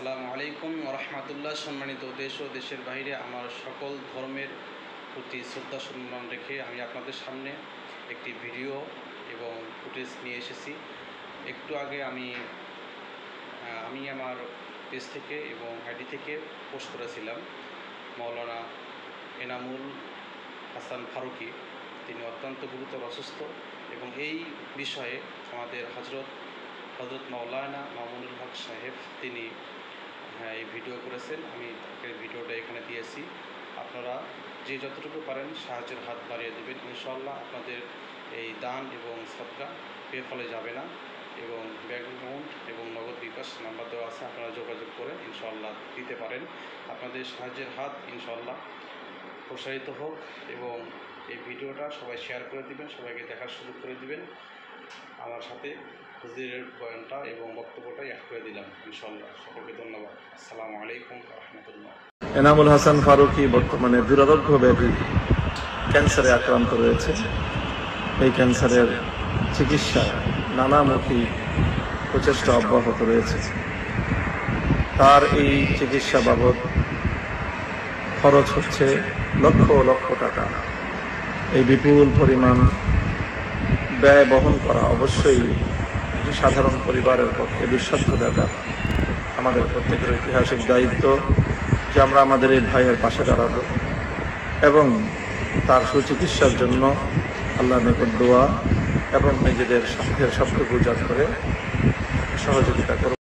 আসসালামু আলাইকুম ওয়া রাহমাতুল্লাহ। সম্মানিত দেশ ও দেশের বাইরে আমার সকল ধর্মের প্রতি শ্রদ্ধা সম্মান রেখে আমি আপনাদের সামনে একটি ভিডিও এবং ফুটেজ নিয়ে এসেছি। একটু আগে আমি আমার পেজ থেকে এবং আইডি থেকে পোস্ট করেছিলাম মাওলানা এনামুল হাসান ফারুকি। তিনি অত্যন্ত গুরুতর অসুস্থ এবং এই বিষয়ে আমাদের হজরত মাওলানা মামুনুল হক সাহেব তিনি এই ভিডিও করেছেন। আমি তাকে ভিডিওটা এখানে দিয়েছি। আপনারা যে যতটুকু পারেন সাহায্যের হাত বাড়িয়ে দেবেন। ইনশাআল্লাহ আপনাদের এই দান এবং সদকা বেফলে যাবে না এবং ব্যাংক অ্যাকাউন্ট এবং নগদ বিকাশ নাম্বার দেওয়া আছে, আপনারা যোগাযোগ করে ইনশাআল্লাহ দিতে পারেন। আপনাদের সাহায্যের হাত ইনশাআল্লাহ প্রসারিত হোক এবং এই ভিডিওটা সবাই শেয়ার করে দিবেন, সবাইকে দেখার সুযোগ করে দিবেন। আমার সাথে হুজুরের বয়ানটা এবং বক্তব্যটা অ্যাড করে দিলাম ইনশাআল্লাহ। সকলকে ধন্যবাদ। আসসালামু আলাইকুম ওয়া রাহমাতুল্লাহ। এনামুল হাসান ফারুকি বর্তমানে দুরারোগ্য ব্যাধি ক্যান্সারে আক্রান্ত রয়েছে। এই ক্যান্সারের চিকিৎসা নানামুখী প্রচেষ্টা অব্যাহত রয়েছে। তার এই চিকিৎসা বাবদ খরচ হচ্ছে লক্ষ লক্ষ টাকা। এই বিপুল পরিমাণ ব্যয় বহন করা অবশ্যই সাধারণ পরিবারের পক্ষে দুঃসাধ্য ব্যাপার। আমাদের প্রত্যেকের ঐতিহাসিক দায়িত্ব যে আমরা আমাদের এই ভাইয়ের পাশে দাঁড়াবো এবং তার সুচিকিৎসার জন্য আল্লাহর নিকট দোয়া এবং নিজেদের সাধ্যের সবটুকু উজাড় করে সহযোগিতা করব।